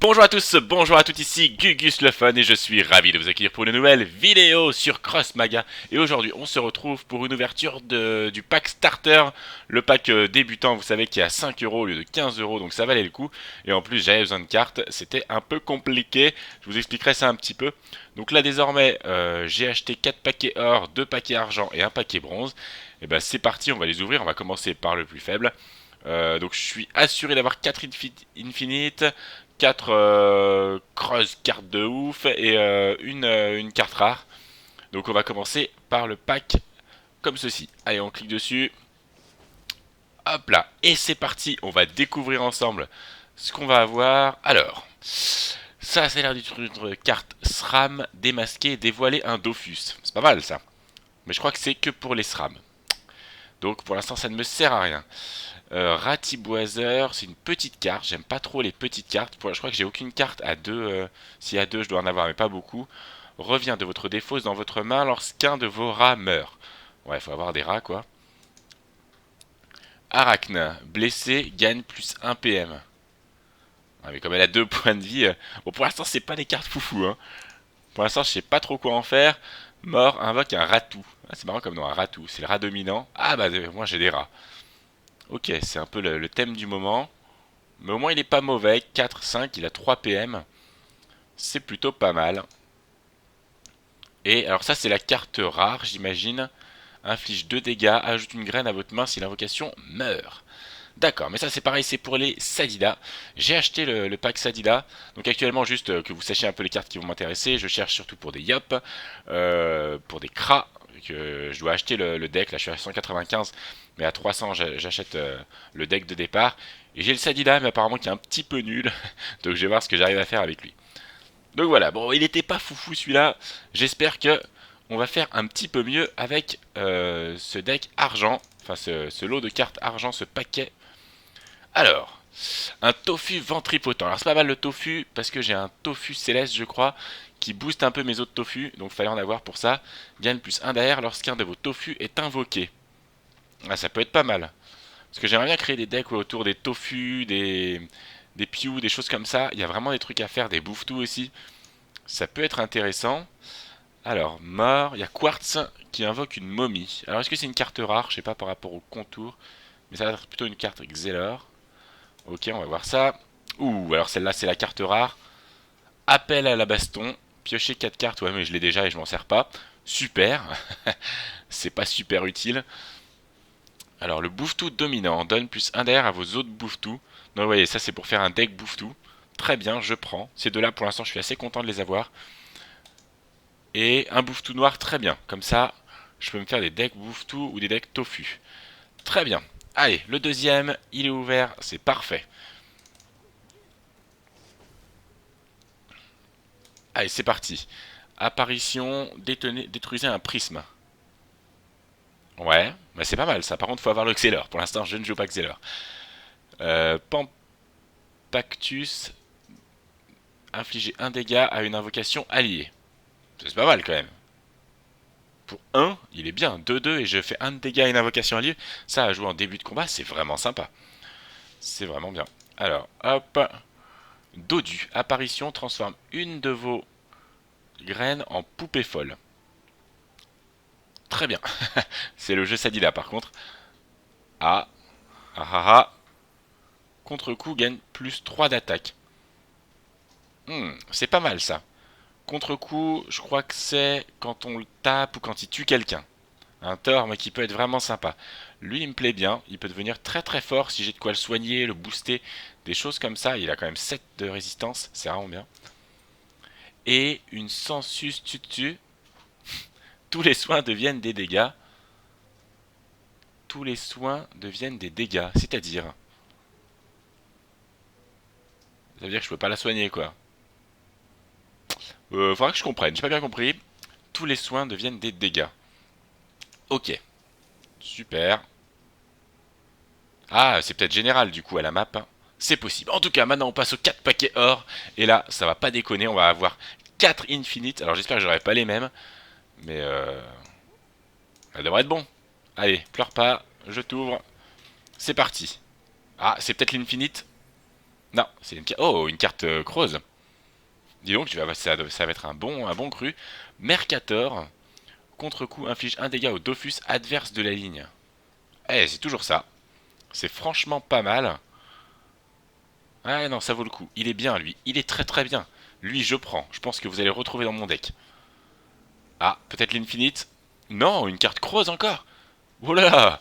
Bonjour à tous, bonjour à toutes, ici Gugus le Fun et je suis ravi de vous accueillir pour une nouvelle vidéo sur Cross Maga. Et aujourd'hui on se retrouve pour une ouverture du pack starter, le pack débutant, vous savez, qui est à 5 euros au lieu de 15 euros, donc ça valait le coup. Et en plus j'avais besoin de cartes, c'était un peu compliqué, je vous expliquerai ça un petit peu. Donc là désormais j'ai acheté 4 paquets or, 2 paquets argent et un paquet bronze. Et ben c'est parti, on va les ouvrir, on va commencer par le plus faible. Donc je suis assuré d'avoir 4 Infinite, 4 creuse cartes de ouf et une carte rare. Donc on va commencer par le pack comme ceci. Allez, on clique dessus. Hop là. Et c'est parti. On va découvrir ensemble ce qu'on va avoir. Alors, ça a l'air d'une carte SRAM démasquée, dévoiler un Dofus. C'est pas mal ça. Mais je crois que c'est que pour les SRAM. Donc pour l'instant ça ne me sert à rien. Ratiboiseur, c'est une petite carte. J'aime pas trop les petites cartes. Je crois que j'ai aucune carte à deux. S'il y a deux, je dois en avoir, mais pas beaucoup. Revient de votre défausse dans votre main lorsqu'un de vos rats meurt. Ouais, faut avoir des rats, quoi. Arachne, blessé, gagne plus 1 PM. Ouais, mais comme elle a 2 points de vie. Bon, pour l'instant, c'est pas des cartes foufou, hein. Pour l'instant, je sais pas trop quoi en faire. Mort, invoque un ratou. Ah, c'est marrant comme nom, un ratou. C'est le rat dominant. Ah, bah, moi j'ai des rats. Ok, c'est un peu le thème du moment. Mais au moins il est pas mauvais, 4, 5, il a 3 PM. C'est plutôt pas mal. Et alors ça c'est la carte rare j'imagine. Inflige 2 dégâts, ajoute une graine à votre main si l'invocation meurt. D'accord, mais ça c'est pareil, c'est pour les Sadida. J'ai acheté le pack Sadida. Donc actuellement, juste que vous sachiez un peu les cartes qui vont m'intéresser, je cherche surtout pour des Yop, pour des Kra, que je dois acheter le deck. Là je suis à 195, mais à 300 j'achète le deck de départ. Et j'ai le Sadida, mais apparemment qui est un petit peu nul. Donc je vais voir ce que j'arrive à faire avec lui. Donc voilà, bon, il était pas foufou celui-là. J'espère que on va faire un petit peu mieux avec ce deck argent. Enfin, ce lot de cartes argent, ce paquet. Alors, un tofu ventripotent. Alors c'est pas mal le tofu parce que j'ai un tofu céleste je crois qui booste un peu mes autres tofu. Donc il fallait en avoir pour ça. Gagne plus 1 derrière lorsqu'un de vos tofu est invoqué. Ah, ça peut être pas mal. Parce que j'aimerais bien créer des decks autour des tofu, des piou, des choses comme ça. Il y a vraiment des trucs à faire, des bouffetous aussi. Ça peut être intéressant. Alors, mort, il y a Quartz qui invoque une momie. Alors est-ce que c'est une carte rare? Je sais pas par rapport au contour. Mais ça va être plutôt une carte Xelor. Ok, on va voir ça. Ouh, alors celle-là, c'est la carte rare. Appel à la baston. Piocher 4 cartes. Ouais, mais je l'ai déjà et je m'en sers pas. Super. C'est pas super utile. Alors, le bouffe-tout dominant donne plus 1 derrière à vos autres bouffe-tout. Donc, vous voyez, ça, c'est pour faire un deck bouffe-tout. Très bien, je prends. Ces deux-là, pour l'instant, je suis assez content de les avoir. Et un bouffe-tout noir, très bien. Comme ça, je peux me faire des decks bouffe-tout ou des decks tofu. Très bien. Allez, le deuxième, il est ouvert. C'est parfait. Allez, c'est parti. Apparition, détruisez un prisme. Ouais, mais c'est pas mal ça. Par contre, faut avoir le Xelor. Pour l'instant, je ne joue pas Xelor. Pampactus, infliger un dégât à une invocation alliée. C'est pas mal quand même. Pour un, il est bien. 2-2 et je fais un dégât à une invocation alliée. Ça, à jouer en début de combat, c'est vraiment sympa. C'est vraiment bien. Alors, hop. Dodu, apparition, transforme une de vos graines en poupée folle. Très bien. C'est le jeu Sadida par contre. Ah, ah ah ah. Contre-coup gagne plus 3 d'attaque. C'est pas mal ça. Contre-coup, je crois que c'est quand on le tape ou quand il tue quelqu'un. Un tort, mais qui peut être vraiment sympa. Lui, il me plaît bien. Il peut devenir très très fort si j'ai de quoi le soigner, le booster, des choses comme ça. Il a quand même 7 de résistance, c'est vraiment bien. Et une sensus tutu. Tous les soins deviennent des dégâts. Tous les soins deviennent des dégâts. C'est-à-dire, ça veut dire que je peux pas la soigner, quoi. Faudra que je comprenne. J'ai pas bien compris. Tous les soins deviennent des dégâts. Ok. Super. Ah, c'est peut-être général du coup à la map, hein. C'est possible. En tout cas, maintenant on passe aux 4 paquets or. Et là, ça va pas déconner. On va avoir 4 infinite. Alors j'espère que j'aurai pas les mêmes. Mais ça devrait être bon. Allez, pleure pas. Je t'ouvre. C'est parti. Ah, c'est peut-être l'infinite. Non, c'est une carte... Oh, une carte creuse. Dis donc, ça va être un bon cru. Mercator. Contre-coup inflige un dégât au Dofus adverse de la ligne. Eh, c'est toujours ça. C'est franchement pas mal. Ah non, ça vaut le coup. Il est bien, lui. Il est très très bien. Lui, je prends. Je pense que vous allez le retrouver dans mon deck. Ah, peut-être l'infinite. Non, une carte creuse encore. Oh là là.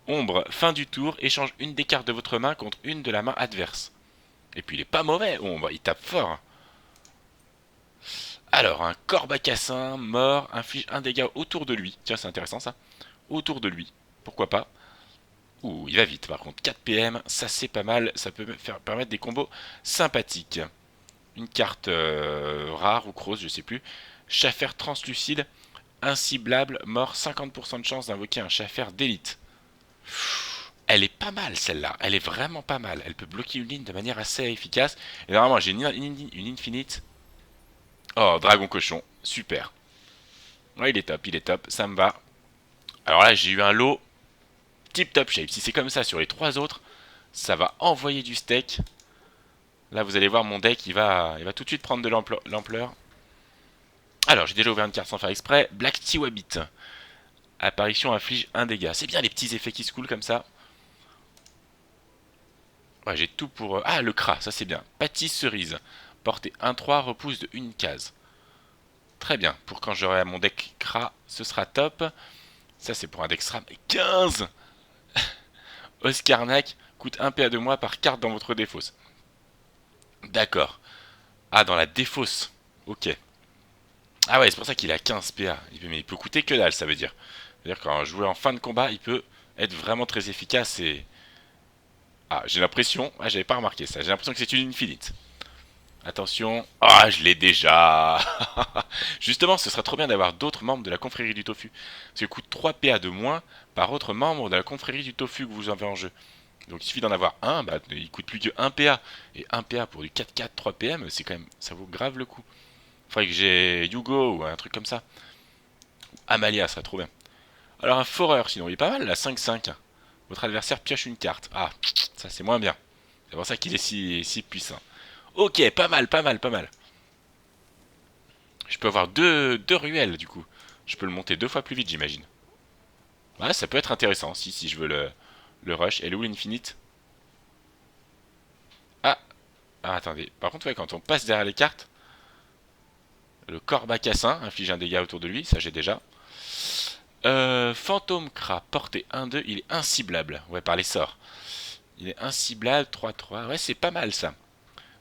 Ombre, fin du tour, échange une des cartes de votre main contre une de la main adverse. Et puis il est pas mauvais, Ombre, il tape fort. Alors, un Corbacassin, mort, inflige un dégât autour de lui. Tiens, c'est intéressant ça. Autour de lui. Pourquoi pas. Ouh, il va vite par contre. 4 PM, ça c'est pas mal. Ça peut permettre des combos sympathiques. Une carte rare ou creuse, je sais plus. Schaffer translucide, inciblable, mort, 50% de chance d'invoquer un Schaffer d'élite. Elle est pas mal celle-là, elle est vraiment pas mal. Elle peut bloquer une ligne de manière assez efficace. Et normalement j'ai une infinite. Oh, dragon cochon, super. Ouais, il est top, ça me va. Alors là j'ai eu un lot tip top shape. Si c'est comme ça sur les trois autres, ça va envoyer du steak. Là vous allez voir mon deck, il va tout de suite prendre de l'ampleur. Alors j'ai déjà ouvert une carte sans faire exprès. Black Tiwabit. Apparition inflige un dégât. C'est bien les petits effets qui se coulent comme ça. Ouais, j'ai tout pour... Ah, le Kra, ça c'est bien. Pâtisse cerise. Portée 1-3, repousse de une case. Très bien. Pour quand j'aurai mon deck Kra, ce sera top. Ça c'est pour un deck SRAM. 15. Oscarnac coûte 1 PA de moins par carte dans votre défausse. D'accord. Ah, dans la défausse. Ok. Ah ouais, c'est pour ça qu'il a 15 PA. Mais il peut coûter que dalle, ça veut dire. C'est-à-dire qu'un joueur en fin de combat, il peut être vraiment très efficace et... Ah, j'ai l'impression... Ah, j'avais pas remarqué ça. J'ai l'impression que c'est une infinite. Attention. Ah, je l'ai déjà. Justement, ce serait trop bien d'avoir d'autres membres de la confrérie du tofu. Parce qu'il coûte 3 PA de moins par autre membre de la confrérie du tofu que vous avez en jeu. Donc il suffit d'en avoir un, bah, il coûte plus que 1 PA. Et 1 PA pour du 4-4, 3 PM, c'est quand même, ça vaut grave le coup. Faudrait que j'ai Yugo ou un truc comme ça. Amalia serait trop bien. Alors un foreur, sinon il est pas mal, la 5-5. Votre adversaire pioche une carte. Ah, ça c'est moins bien. C'est pour ça qu'il est si puissant. Ok, pas mal, pas mal, pas mal. Je peux avoir deux ruelles du coup. Je peux le monter 2 fois plus vite, j'imagine. Ouais, ça peut être intéressant si je veux le rush. Elle est où l'infinite? Ah, ah, attendez. Par contre, ouais, quand on passe derrière les cartes, le Corbacassin inflige un dégât autour de lui, ça j'ai déjà. Fantôme Kra, portée 1-2, il est inciblable. Ouais, par les sorts. Il est inciblable, 3-3. Ouais, c'est pas mal ça.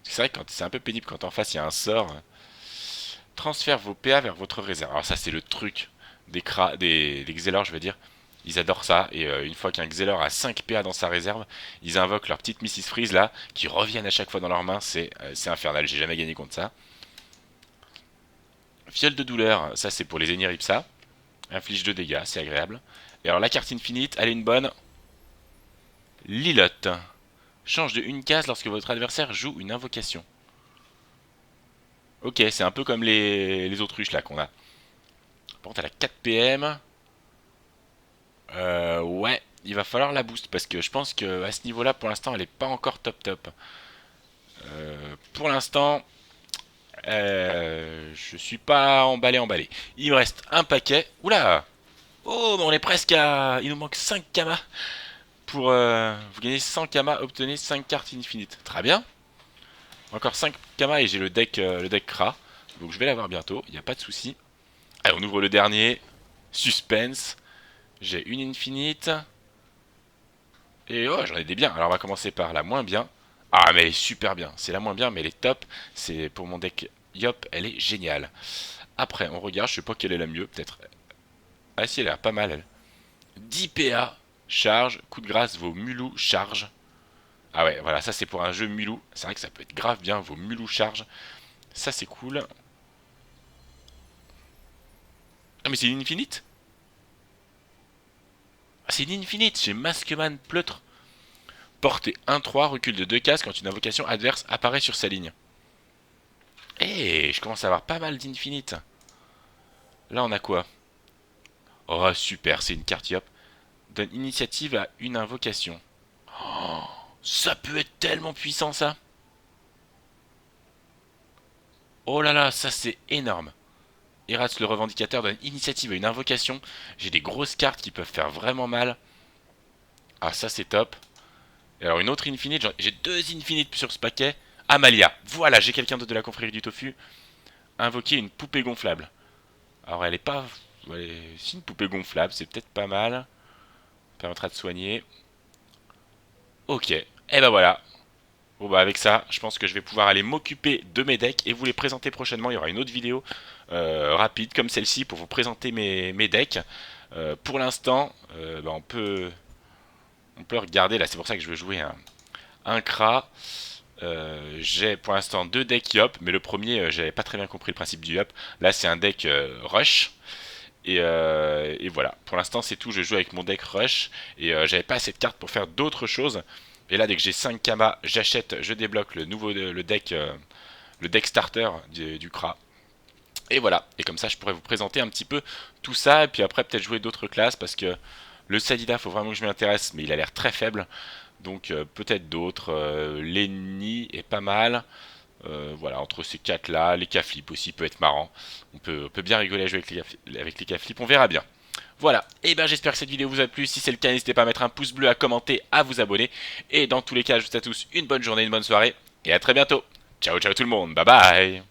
C'est vrai que c'est un peu pénible quand en face il y a un sort. Transfère vos PA vers votre réserve. Alors ça c'est le truc des Xelor, je veux dire. Ils adorent ça, et une fois qu'un Xelor a 5 PA dans sa réserve, ils invoquent leur petite Mrs. Freeze là, qui reviennent à chaque fois dans leurs mains, c'est infernal, j'ai jamais gagné contre ça. Fiole de douleur, ça c'est pour les Eniripsa. Inflige 2 dégâts, c'est agréable. Et alors la carte infinite, elle est une bonne. Lilotte. Change de une case lorsque votre adversaire joue une invocation. Ok, c'est un peu comme les autruches là qu'on a. Par contre, elle a 4 PM. Ouais, il va falloir la boost parce que je pense que à ce niveau-là, pour l'instant, elle est pas encore top top. Pour l'instant, je suis pas emballé. Il me reste un paquet. Oula! Oh, mais on est presque à... Il nous manque 5 kamas. Pour vous gagner 100 kamas, obtenez 5 cartes infinites. Très bien. Encore 5 kamas et j'ai le deck Kra. Donc je vais l'avoir bientôt, il n'y a pas de souci. Allez, on ouvre le dernier. Suspense. J'ai une infinite. Et oh, j'en ai des biens. Alors on va commencer par la moins bien. Ah, mais elle est super bien. C'est la moins bien, mais elle est top. C'est pour mon deck Yop, elle est géniale. Après, on regarde, je sais pas quelle est la mieux, peut-être. Ah si, elle a l'air pas mal, elle. 10 PA, charge, coup de grâce, vos mulous, charge. Ah ouais, voilà, ça c'est pour un jeu mulou. C'est vrai que ça peut être grave bien, vos mulous, charge. Ça c'est cool. Ah mais c'est une infinite. Ah, c'est une infinite, j'ai Maskman Pleutre. Portée 1-3, recul de 2 cases quand une invocation adverse apparaît sur sa ligne. Eh, je commence à avoir pas mal d'infinites. Là, on a quoi? Oh, super, c'est une carte Yop. Donne initiative à une invocation. Oh, ça peut être tellement puissant, ça. Oh là là, ça c'est énorme. Eras le revendicateur donne initiative à une invocation. J'ai des grosses cartes qui peuvent faire vraiment mal. Ah ça c'est top. Et alors une autre infinite, j'ai deux infinites sur ce paquet. Amalia, voilà, j'ai quelqu'un d'autre de la confrérie du tofu. Invoquer une poupée gonflable. Alors elle est pas... Si une poupée gonflable, c'est peut-être pas mal. Permettra de soigner. Ok, et ben voilà. Bon bah avec ça, je pense que je vais pouvoir aller m'occuper de mes decks et vous les présenter prochainement. Il y aura une autre vidéo rapide comme celle-ci pour vous présenter mes decks. Pour l'instant, bah, on peut regarder, là c'est pour ça que je veux jouer un Kra. J'ai pour l'instant deux decks Yop, mais le premier j'avais pas très bien compris le principe du Yop. Là c'est un deck Rush. Et voilà, pour l'instant c'est tout, je joue avec mon deck Rush et j'avais pas assez de cartes pour faire d'autres choses. Et là dès que j'ai 5 Kama, j'achète, je débloque le deck starter du Kra. Et voilà, et comme ça je pourrais vous présenter un petit peu tout ça, et puis après peut-être jouer d'autres classes, parce que le Sadida faut vraiment que je m'y intéresse, mais il a l'air très faible. Donc peut-être d'autres, l'Enni est pas mal. Voilà, entre ces quatre là, les K-Flip aussi peut être marrant. On peut bien rigoler à jouer avec les K-Flip, on verra bien. Voilà, et ben j'espère que cette vidéo vous a plu. Si c'est le cas, n'hésitez pas à mettre un pouce bleu, à commenter, à vous abonner. Et dans tous les cas, je vous souhaite à tous une bonne journée, une bonne soirée, et à très bientôt. Ciao ciao tout le monde, bye bye.